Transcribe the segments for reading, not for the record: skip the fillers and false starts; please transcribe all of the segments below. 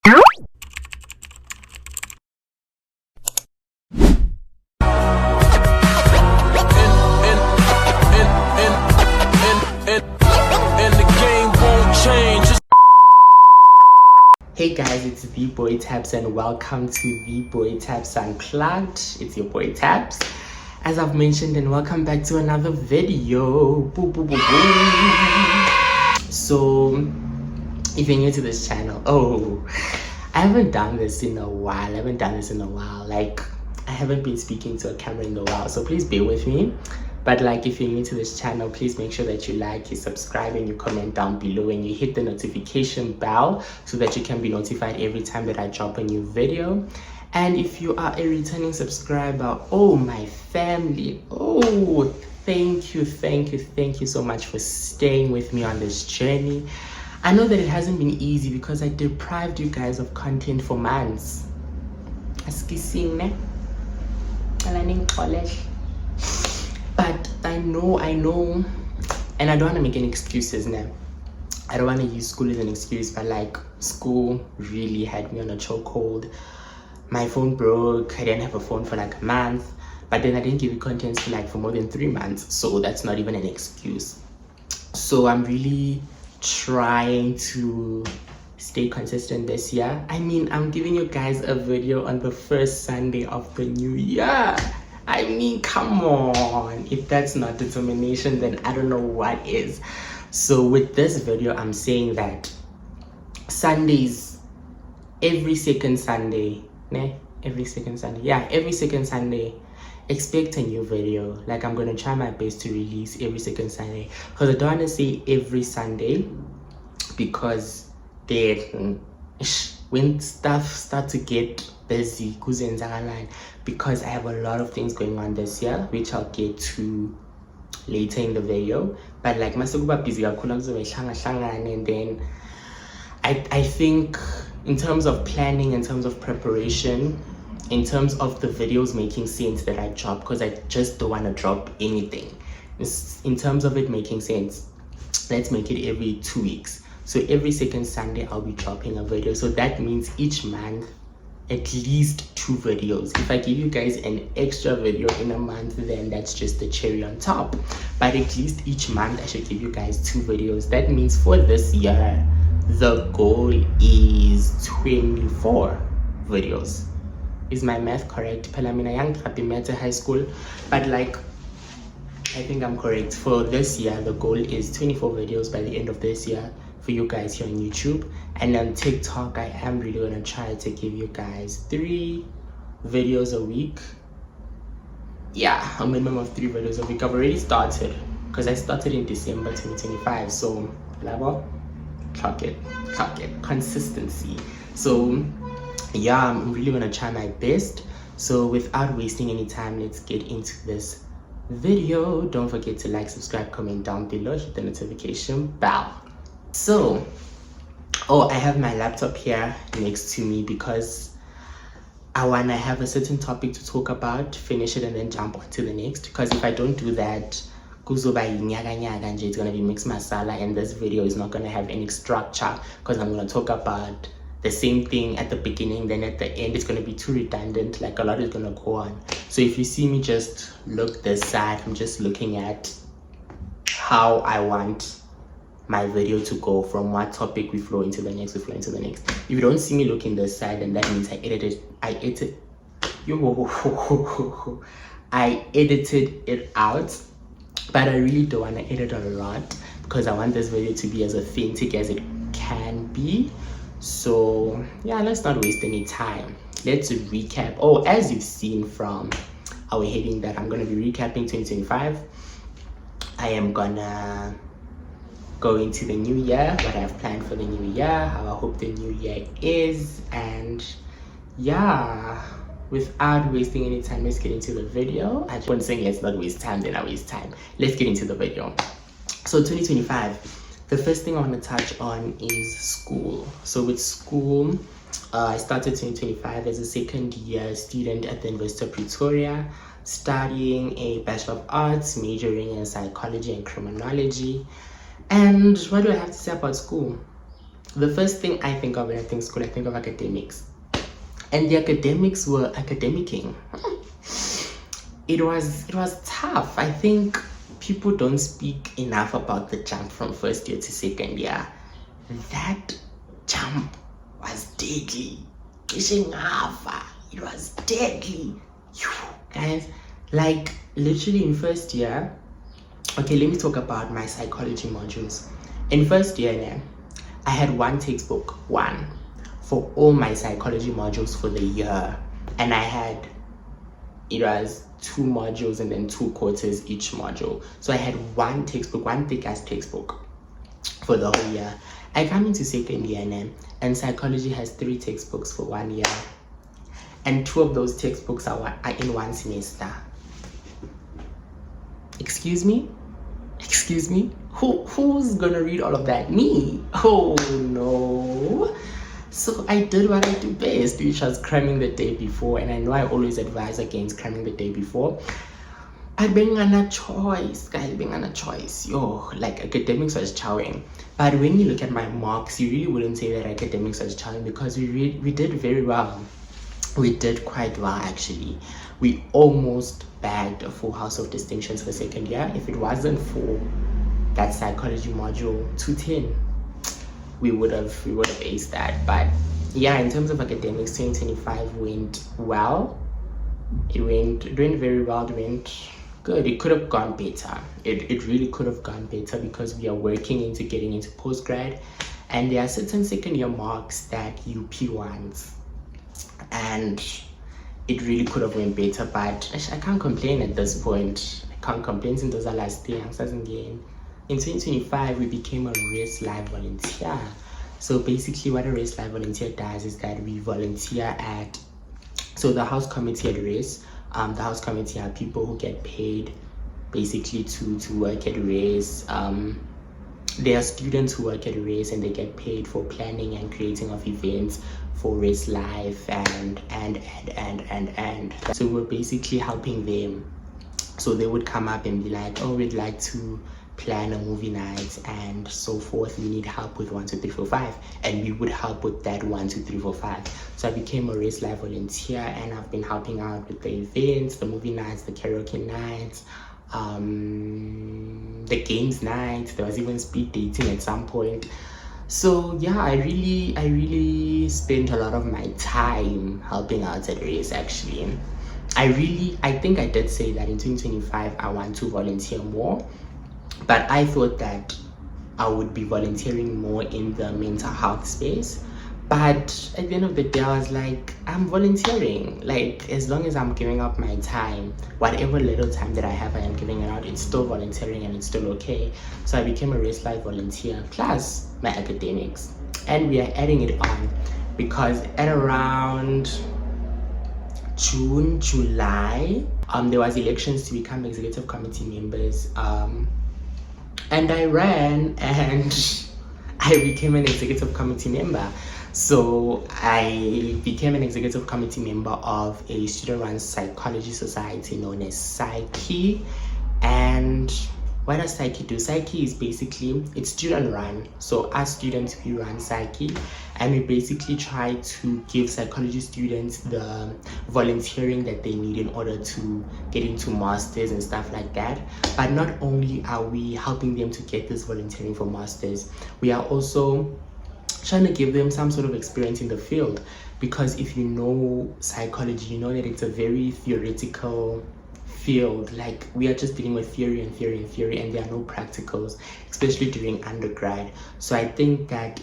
Hey guys, it's V-Boy Taps and welcome to V-Boy Taps Unplugged. It's your boy Taps, as I've mentioned, and welcome back to another video. Boo, boo, boo, boo. So, if you're new to this channel, I haven't done this in a while. Like, I haven't been speaking to a camera in a while, so please bear with me. But like, if you're new to this channel, please make sure that you like, you subscribe, and you comment down below, and you hit the notification bell so that you can be notified every time that I drop a new video. And if you are a returning subscriber, my family, thank you so much for staying with me on this journey. I know that it hasn't been easy because I deprived you guys of content for months. But I know, and I don't want to make any excuses now. I don't want to use school as an excuse, but like, school really had me on a chokehold. My phone broke. I didn't have a phone for like a month, but then I didn't give you content for more than 3 months, so that's not even an excuse. So I'm really trying to stay consistent this year. I mean, I'm giving you guys a video on the first Sunday of the new year. I mean, come on. If that's not determination, then I don't know what is. So with this video, I'm saying that Sundays, every second Sunday, expect a new video. Like, I'm going to try my best to release every second Sunday. Because I don't want to say every Sunday, because when stuff start to get busy, because I have a lot of things going on this year, which I'll get to later in the video. But like, masukuba busy, and then I think in terms of planning, in terms of preparation, in terms of the videos making sense that I drop, because I just don't want to drop anything. In terms of it making sense, let's make it every 2 weeks. So every second Sunday, I'll be dropping a video. So that means each month, at least 2 videos. If I give you guys an extra video in a month, then that's just the cherry on top. But at least each month, I should give you guys 2 videos. That means for this year, the goal is 24 videos. Is my math correct? I mean, I am math at high school, but like, I think I'm correct. For this year, the goal is 24 videos by the end of this year for you guys here on YouTube. And on TikTok, I am really gonna try to give you guys 3 videos a week. Yeah, a minimum of 3 videos a week. I've already started, because I started in December 2025. So level, clock it, consistency. So yeah, I'm really gonna try my best. So without wasting any time, let's get into this video. Don't forget to like, subscribe, comment down below, hit the notification bell. So, I have my laptop here next to me because I want to have a certain topic to talk about, finish it, and then jump on to the next. Because if I don't do that, it's going to be mixed masala, and this video is not going to have any structure, because I'm going to talk about the same thing at the beginning, then at the end it's going to be too redundant. Like, a lot is going to go on. So if you see me just look this side, I'm just looking at how I want my video to go, from what topic we flow into the next. If you don't see me looking this side, then that means I edited it out. But I really don't want to edit a lot, because I want this video to be as authentic as it can be. So yeah, let's not waste any time. Let's recap. As you've seen from our heading, that I'm going to be recapping 2025. I am gonna go into the new year, what I have planned for the new year, how I hope the new year is, and yeah, without wasting any time, let's get into the video. I wasn't saying let's not waste time, then I waste time. Let's get into the video. So 2025, the first thing I want to touch on is school. So with school, I started 2025 as a second year student at the University of Pretoria, studying a Bachelor of Arts, majoring in psychology and criminology. And what do I have to say about school? the first thing I think of when I think school, I think of academics. And the academics were academicing. It was tough. I think people don't speak enough about the jump from first year to second year. That jump was deadly. It was deadly. Guys, like literally in first year, okay, let me talk about my psychology modules. In first year, I had one textbook, for all my psychology modules for the year. And it was 2 modules and then 2 quarters each module. So I had one textbook, one thick ass textbook for the whole year. I come into second year now, and psychology has 3 textbooks for 1 year. And 2 of those textbooks are in 1 semester. Excuse me? Who's gonna read all of that? Me? Oh no. So I did what I do best, which was cramming the day before. And I know I always advise against cramming the day before. I being on a choice, guys, being on a choice. Like academics was chowing. But when you look at my marks, you really wouldn't say that academics was chowing, because we did very well. We did quite well, actually. We almost bagged a full house of distinctions for second year. If it wasn't for that psychology module 210, we would have aced that. But yeah, in terms of academics, 2025 went well. It went very well. It went good. It could have gone better. It really could have gone better, because we are working into getting into postgrad, and there are certain second year marks that UP wants, and it really could have went better. But I can't complain at this point. I can't complain since those are last year. In 2025, we became a race life volunteer. So basically what a race life volunteer does is that we volunteer at, so the house committee at race, the house committee are people who get paid basically to work at race. There are students who work at race, and they get paid for planning and creating of events for race life and. So we're basically helping them. So they would come up and be like, oh, we'd like to plan a movie night and so forth. We need help with 1, 2, 3, 4, 5, and we would help with that 1, 2, 3, 4, 5. So I became a race life volunteer, and I've been helping out with the events, the movie nights, the karaoke nights, the games night. There was even speed dating at some point. So yeah, I really spent a lot of my time helping out at race. Actually, I think I did say that in 2025 I want to volunteer more, but I thought that I would be volunteering more in the mental health space. But at the end of the day, I was like, I'm volunteering. Like, as long as I'm giving up my time, whatever little time that I have, I am giving it out. It's still volunteering, and it's still okay. So I became a race life volunteer plus my academics, and we are adding it on, because at around June, July, there was elections to become executive committee members, and I ran, and I became an executive committee member. So I became an executive committee member of a student-run psychology society known as Psyche. And what does Psyche do? Psyche is basically, it's student-run. So as students, we run Psyche, and we basically try to give psychology students the volunteering that they need in order to get into masters and stuff like that. But not only are we helping them to get this volunteering for masters, we are also trying to give them some sort of experience in the field, because if you know psychology, you know that it's a very theoretical field. Like, we are just dealing with theory, and there are no practicals, especially during undergrad. So I think that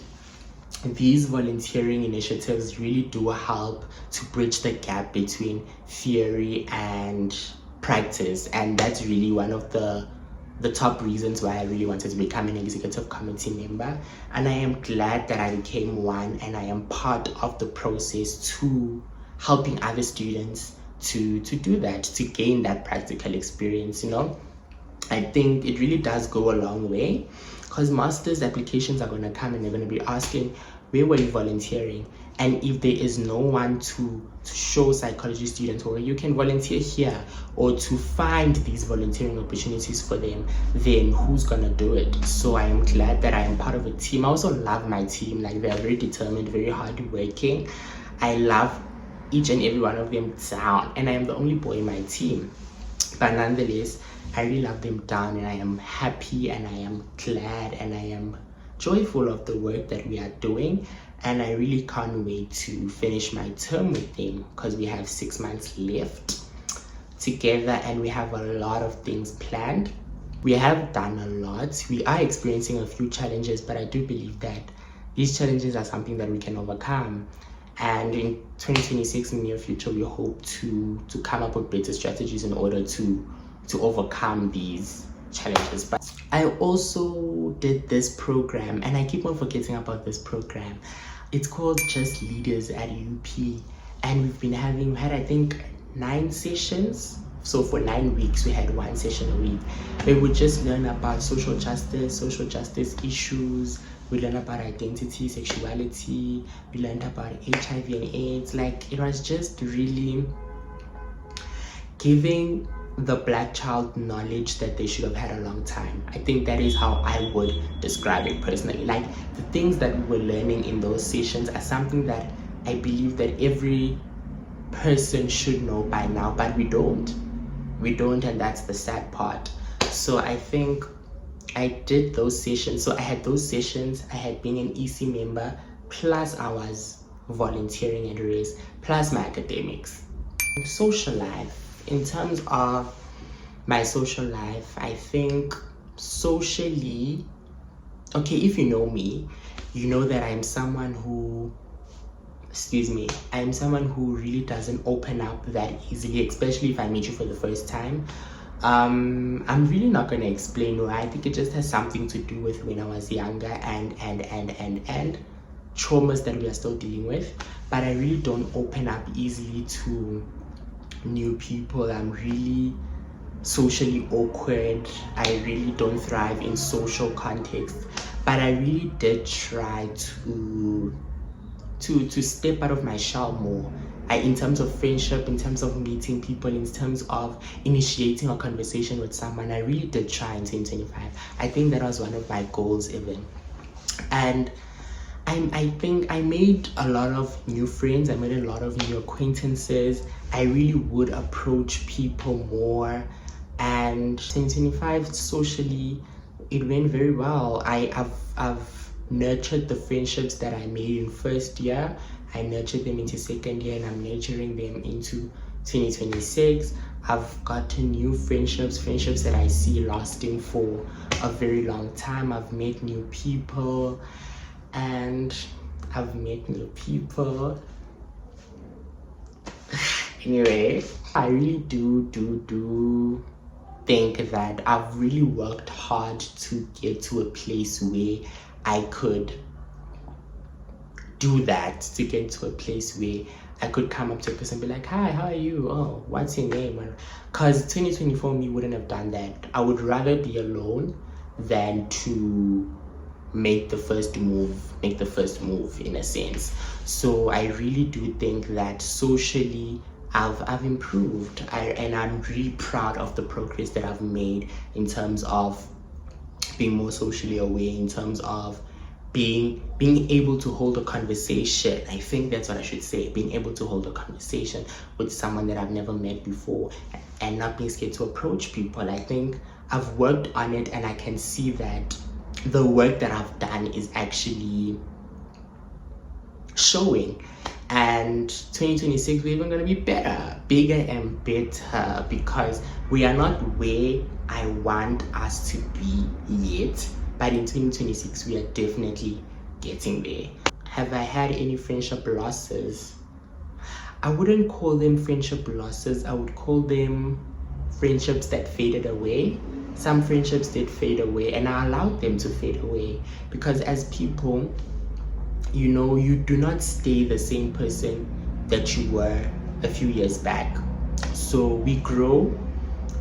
these volunteering initiatives really do help to bridge the gap between theory and practice, and that's really one of the top reasons why I really wanted to become an executive committee member. And I am glad that I became one, and I am part of the process to helping other students to do that, to gain that practical experience. I think it really does go a long way, because master's applications are going to come and they're going to be asking, where were you volunteering? and if there is no one to show psychology students, or you can volunteer here, or to find these volunteering opportunities for them, then who's gonna do it? So I am glad that I am part of a team. I also love my team. Like, they are very determined, very hardworking. I love each and every one of them down, and I am the only boy in my team, but nonetheless I really love them down, and I am happy, and I am glad, and I am joyful of the work that we are doing. And I really can't wait to finish my term with them, because we have 6 months left together and we have a lot of things planned. We have done a lot. We are experiencing a few challenges, but I do believe that these challenges are something that we can overcome. And in 2026, in the near future, we hope to come up with better strategies in order to overcome these challenges. But I also did this program, and I keep on forgetting about this program. It's called Just Leaders at UP, and we had I think 9 sessions. So for 9 weeks we had 1 session a week. We would just learn about social justice issues. We learned about identity, sexuality. We learned about HIV and AIDS. Like, it was just really giving the Black child knowledge that they should have had a long time. I think that is how I would describe it personally. Like, the things that we were learning in those sessions are something that I believe that every person should know by now, but we don't, and that's the sad part. So I think I did those sessions. So I had those sessions, I had been an EC member, plus I was volunteering at race, plus my academics. Social life. In terms of my social life, I think socially, okay, if you know me, you know that I'm someone who really doesn't open up that easily, especially if I meet you for the first time. I'm really not going to explain why. I think it just has something to do with when I was younger and traumas that we are still dealing with. But I really don't open up easily to new people. I'm really socially awkward. I really don't thrive in social context. But I really did try to step out of my shell more. In terms of friendship, in terms of meeting people, in terms of initiating a conversation with someone, I really did try in 2025. I think that was one of my goals even. And I think I made a lot of new friends. I made a lot of new acquaintances. I really would approach people more. And 2025, socially, it went very well. I've nurtured the friendships that I made in first year. I nurtured them into second year, and I'm nurturing them into 2026. I've gotten new friendships that I see lasting for a very long time. I've met new people, Anyway, I really do think that I've really worked hard to get to a place where I could do that, to get to a place where I could come up to a person and be like, hi, how are you? Oh, what's your name? Because 2024 me wouldn't have done that. I would rather be alone than to make the first move in a sense. So I really do think that socially I've improved, and I'm really proud of the progress that I've made in terms of being more socially aware, in terms of being able to hold a conversation. I think that's what I should say, being able to hold a conversation with someone that I've never met before, and not being scared to approach people. I think I've worked on it, and I can see that the work that I've done is actually showing. And 2026, we're even going to be better, bigger and better, because we are not where I want us to be yet, but in 2026 we are definitely getting there. Have I had any friendship losses? I wouldn't call them friendship losses. I would call them friendships that faded away. Some friendships did fade away, and I allowed them to fade away, because as people, you do not stay the same person that you were a few years back. So we grow,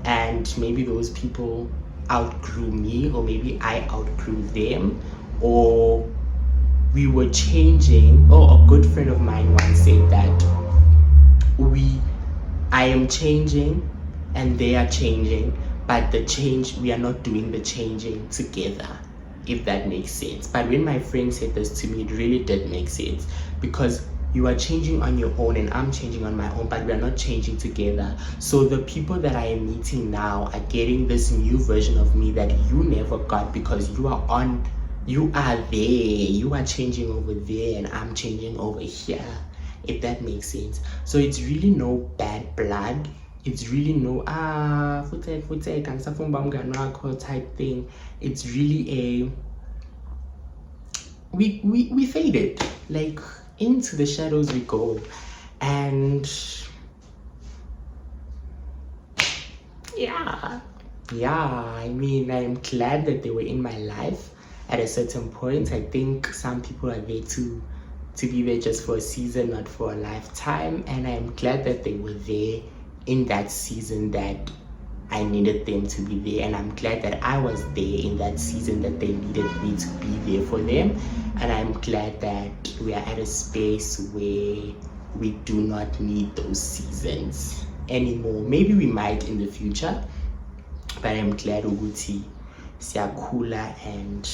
and maybe those people outgrew me, or maybe I outgrew them, or we were changing. Oh, a good friend of mine once said that I am changing and they are changing, but the change, we are not doing the changing together, if that makes sense. But when my friend said this to me, it really did make sense, because you are changing on your own and I'm changing on my own, but we are not changing together. So the people that I am meeting now are getting this new version of me that you never got, because you are there, you are changing over there and I'm changing over here, if that makes sense. So it's really no bad blood, it's really no type thing. It's really a we faded, like into the shadows we go. And yeah, I mean, I'm glad that they were in my life at a certain point. I think some people are there to be there just for a season, not for a lifetime, and I'm glad that they were there in that season that I needed them to be there, and I'm glad that I was there in that season that they needed me to be there for them. And I'm glad that we are at a space where we do not need those seasons anymore. Maybe we might in the future, but I'm glad ukuthi siyakhula. And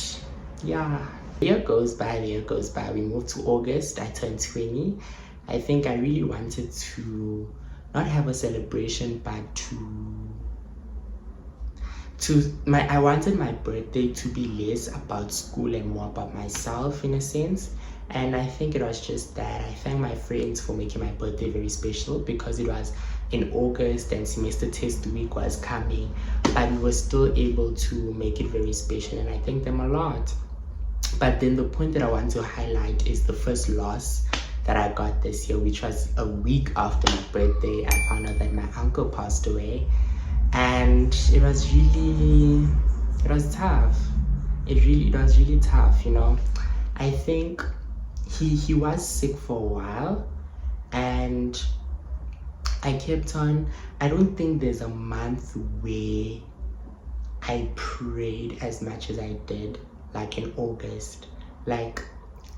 yeah, the year goes by. We moved to August, I turned 20. I think I really wanted to not have a celebration, but I wanted my birthday to be less about school and more about myself, in a sense. And I think it was just that. I thank my friends for making my birthday very special, because it was in August and semester test week was coming, but we were still able to make it very special, and I thank them a lot. But then the point that I want to highlight is the first loss that I got this year, which was a week after my birthday. I found out that my uncle passed away, and it was tough. It was really tough, you know. I think he was sick for a while, and I kept on. I don't think there's a month where I prayed as much as I did, like in August. Like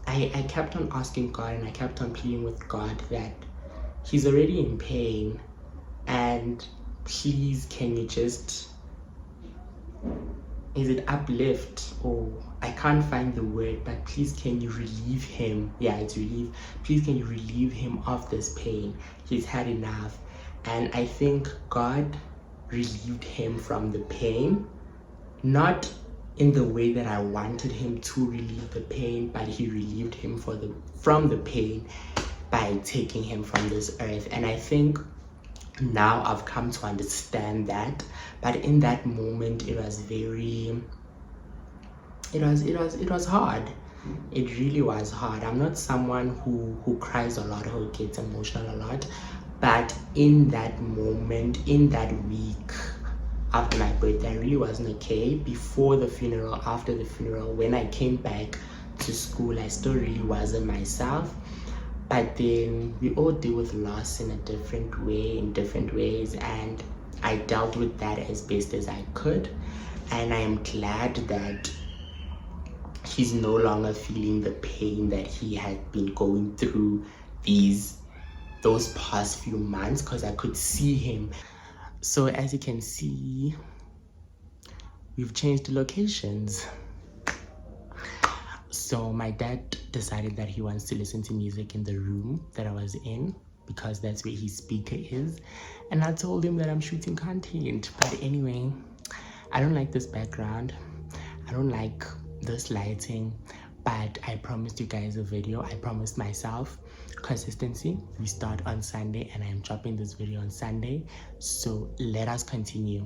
I kept on asking God, and I kept on pleading with God that he's already in pain, and please, can you just, is it uplift, or I can't find the word, but please can you relieve him? Yeah, it's relieve. Please can you relieve him of this pain? He's had enough. And I think God relieved him from the pain, not in the way that I wanted him to relieve the pain, but he relieved him from the pain by taking him from this earth. And I think now I've come to understand that, but in that moment it was hard. It really was hard. I'm not someone who cries a lot or gets emotional a lot, but in that moment, in that week after my birthday, I really wasn't okay. Before the funeral, after the funeral, when I came back to school, I still really wasn't myself. But then we all deal with loss in a different way, in different ways, and I dealt with that as best as I could. And I am glad that he's no longer feeling the pain that he had been going through those past few months, because I could see him. So as you can see, we've changed locations. So my dad decided that he wants to listen to music in the room that I was in, because that's where his speaker is. And I told him that I'm shooting content. But anyway, I don't like this background. I don't like this lighting. But I promised you guys a video. I promised myself consistency. We start on Sunday and I'm dropping this video on Sunday. So let us continue.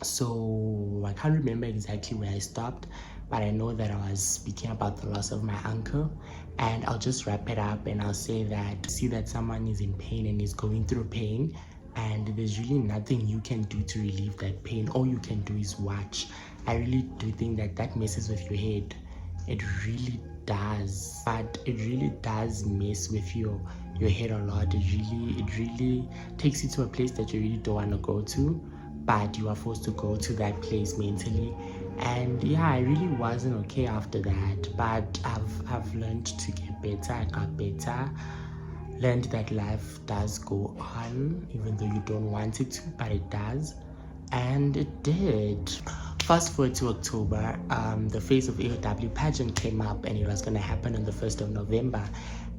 So I can't remember exactly where I stopped, but I know that I was speaking about the loss of my uncle. And I'll just wrap it up and I'll say that, see that someone is in pain and is going through pain, and there's really nothing you can do to relieve that pain. All you can do is watch. I really do think that messes with your head. It really does. But it really does mess with your head a lot. It really takes you to a place that you really don't want to go to, but you are forced to go to that place mentally. And yeah, I really wasn't okay after that, but I've learned to get better. I got better, learned that life does go on even though you don't want it to, but it does, and it did. Fast forward to October, the Face of AOW pageant came up, and it was going to happen on the 1st of November.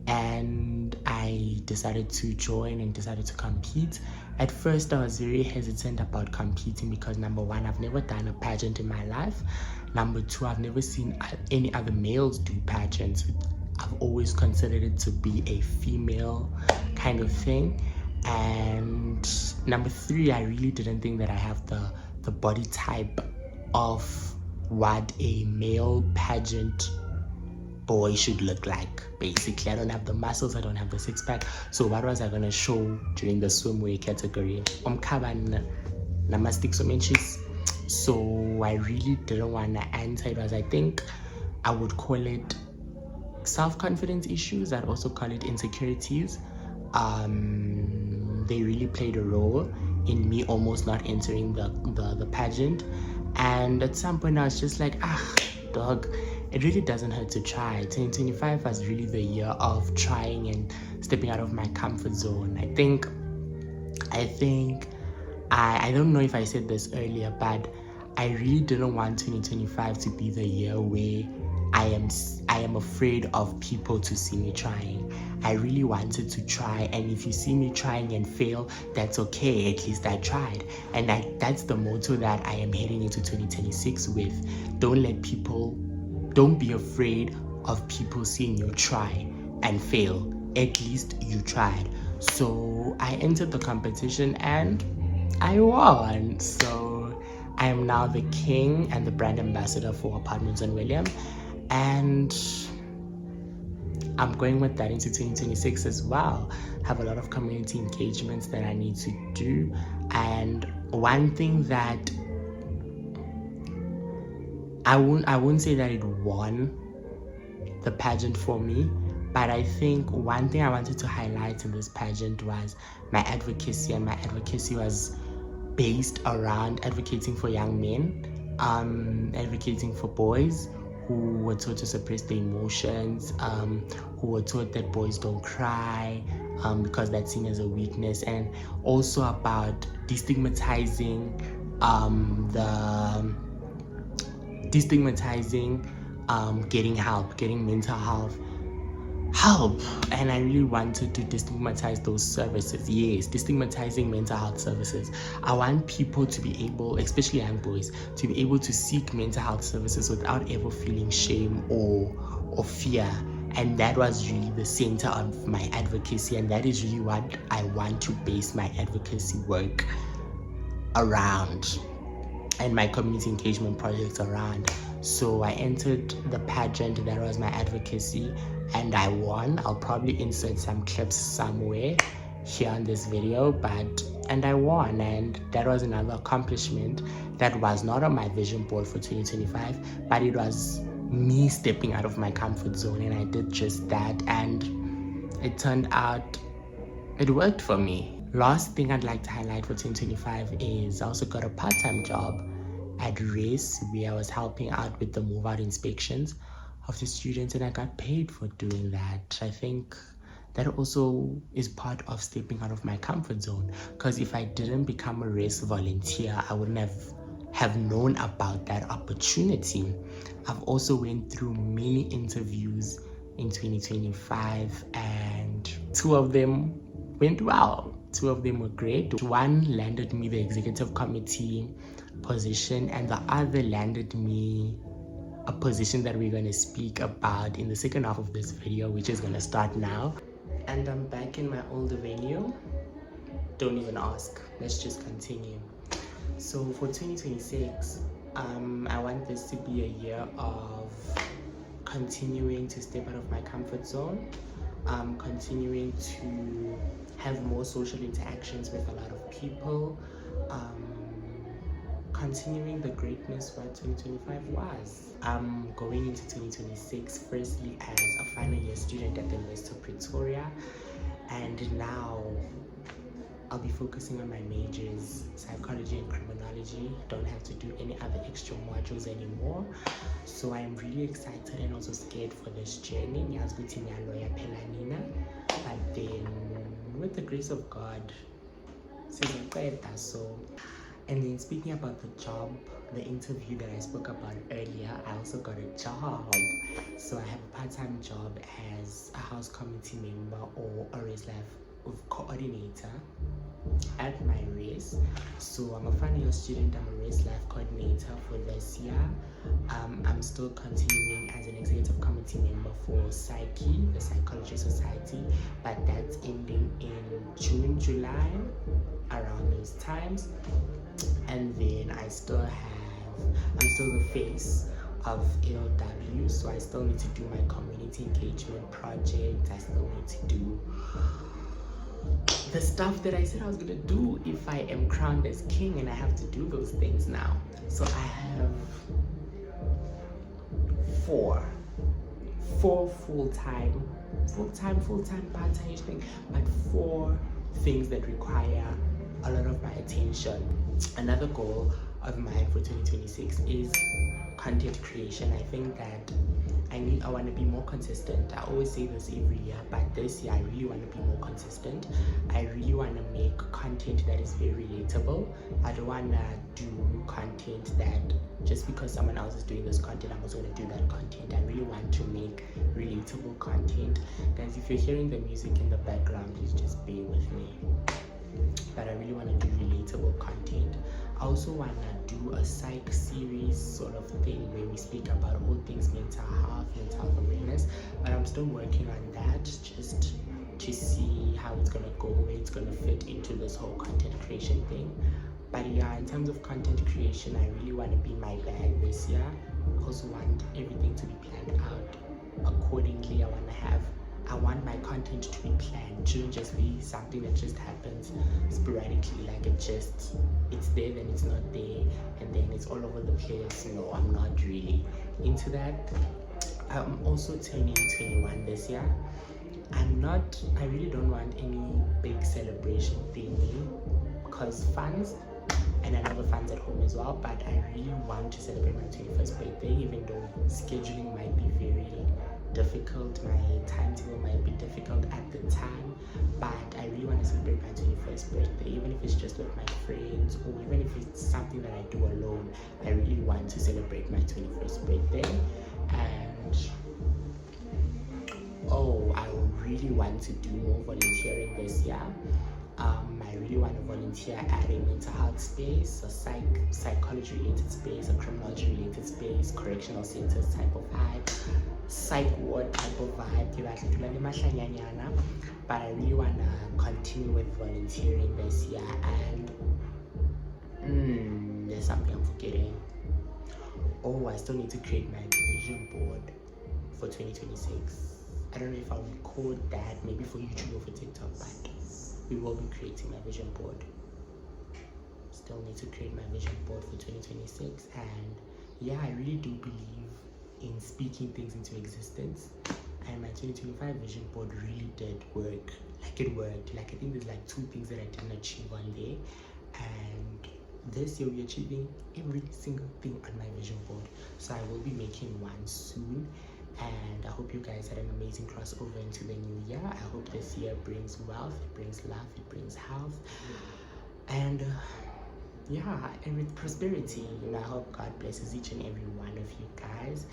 And I decided to join and decided to compete. At first, I was very hesitant about competing because number one, I've never done a pageant in my life. Number two, I've never seen any other males do pageants. I've always considered it to be a female kind of thing. And number three, I really didn't think that I have the body type of what a male pageant boy should look like. Basically, I don't have the muscles, I don't have the six-pack. So what was I gonna show during the swimwear category? So I really didn't want to answer. It was, I think I would call it self-confidence issues. I'd also call it insecurities. They really played a role in me almost not entering the pageant. And at some point I was just like, dog, it really doesn't hurt to try. 2025 was really the year of trying and stepping out of my comfort zone. I think I don't know if I said this earlier, but I really didn't want 2025 to be the year where I am afraid of people to see me trying. I really wanted to try, and if you see me trying and fail, that's okay. At least I tried. And that's the motto that I am heading into 2026 with. Don't be afraid of people seeing you try and fail. At least you tried. So I entered the competition and I won. So I am now the king and the brand ambassador for Apartments on William. And I'm going with that into 2026 as well. I have a lot of community engagements that I need to do. And one thing that I wouldn't say that it won the pageant for me, but I think one thing I wanted to highlight in this pageant was my advocacy, and my advocacy was based around advocating for young men, advocating for boys who were taught to suppress their emotions, who were taught that boys don't cry because that's seen as a weakness, and also about destigmatizing getting help, getting mental health help. And I really wanted to destigmatize those services. Yes, destigmatizing mental health services. I want people to be able, especially young boys, to be able to seek mental health services without ever feeling shame or fear. And that was really the center of my advocacy, and that is really what I want to base my advocacy work around and my community engagement projects around. So I entered the pageant, that was my advocacy, and I won. I'll probably insert some clips somewhere here on this video, and I won, and that was another accomplishment that was not on my vision board for 2025, but it was me stepping out of my comfort zone, and I did just that, and it turned out it worked for me. Last thing I'd like to highlight for 2025 is I also got a part-time job at RACE where I was helping out with the move-out inspections of the students, and I got paid for doing that. I think that also is part of stepping out of my comfort zone, because if I didn't become a RACE volunteer, I wouldn't have known about that opportunity. I've also went through many interviews in 2025, and 2 of them went well. 2 of them were great. One landed me the executive committee position, and the other landed me a position that we're going to speak about in the second half of this video, which is going to start now. And I'm back in my older venue. Don't even ask, let's just continue. So for 2026, I want this to be a year of continuing to step out of my comfort zone, continuing to have more social interactions with a lot of people, continuing the greatness what 2025 was. I'm going into 2026 firstly as a final year student at the University of Pretoria, and now I'll be focusing on my majors, psychology and criminology. Don't have to do any other extra modules anymore. So I'm really excited and also scared for this journey. But then with the grace of God, so. And then speaking about the job, the interview that I spoke about earlier, I also got a job. So I have a part-time job as a house committee member or a race life coordinator at my race. So I'm a final year student. I'm a race life coordinator for this year. I'm still continuing as an executive committee member for Psyche, the Psychology Society, but that's ending in June, July, around those times. And then I'm still the face of LW, so I still need to do my community engagement project. I still need to do the stuff that I said I was gonna do if I am crowned as king, and I have to do those things now. So I have four full-time, part-time thing, but 4 things that require a lot of my attention. Another goal of mine for 2026 is content creation. I think that I want to be more consistent. I always say this every year, but this year I really want to be more consistent. I really want to make content that is very relatable. I don't want to do content that just because someone else is doing this content, I'm also going to do that content. I really want to make relatable content. Guys, if you're hearing the music in the background, please just bear with me. But I really want to do relatable content. I also want to do a psych series sort of thing where we speak about all things mental health awareness, but I'm still working on that just to see how it's going to go, where it's going to fit into this whole content creation thing. But yeah, in terms of content creation, I really want to be my bag this year. I also want everything to be planned out accordingly. I want my content to be planned. It shouldn't just be something that just happens sporadically, like it's there, then it's not there, and then it's all over the place. No, I'm not really into that. I'm also turning 21 this year. I really don't want any big celebration thingy, because funds, and I know the funds at home as well, but I really want to celebrate my 21st birthday, even though scheduling might be very difficult, my timetable might be difficult at the time, but I really want to celebrate my 21st birthday, even if it's just with my friends, or even if it's something that I do alone. I really want to celebrate my 21st birthday. And I really want to do more volunteering this year. I really want to volunteer at a mental health space, a psychology related space, a criminology related space, correctional centers type of vibe, psych ward type of vibe. But I really want to continue with volunteering this year. And there's something I'm forgetting. I still need to create my vision board for 2026. I don't know if I'll record that, maybe for YouTube or for TikTok, but we will be creating my vision board. Still need to create my vision board for 2026. And yeah, I really do believe in speaking things into existence, and my 2025 vision board really did work. It worked. I think there's 2 things that I didn't achieve on there, and this year we're achieving every single thing on my vision board. So I will be making one soon, and I hope you guys had an amazing crossover into the new year. I hope this year brings wealth, it brings love, it brings health, and and with prosperity. I hope God blesses each and every one of you guys,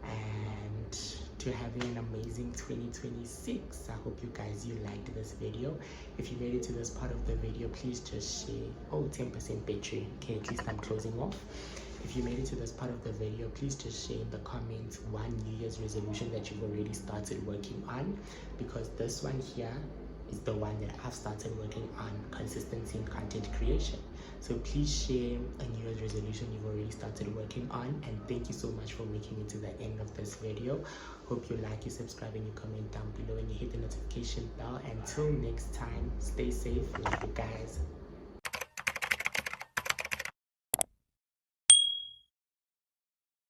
and to having an amazing 2026. I hope you liked this video. If you made it to this part of the video, please just share. 10% battery. Okay, at least I'm closing off. If you made it to this part of the video, please just share in the comments one New Year's resolution that you've already started working on, because this one here is the one that I've started working on, consistency in content creation. So please share a New Year's resolution you've already started working on, and thank you so much for making it to the end of this video. Hope you like, you subscribe, and you comment down below, and you hit the notification bell. Until next time, stay safe. Love you guys.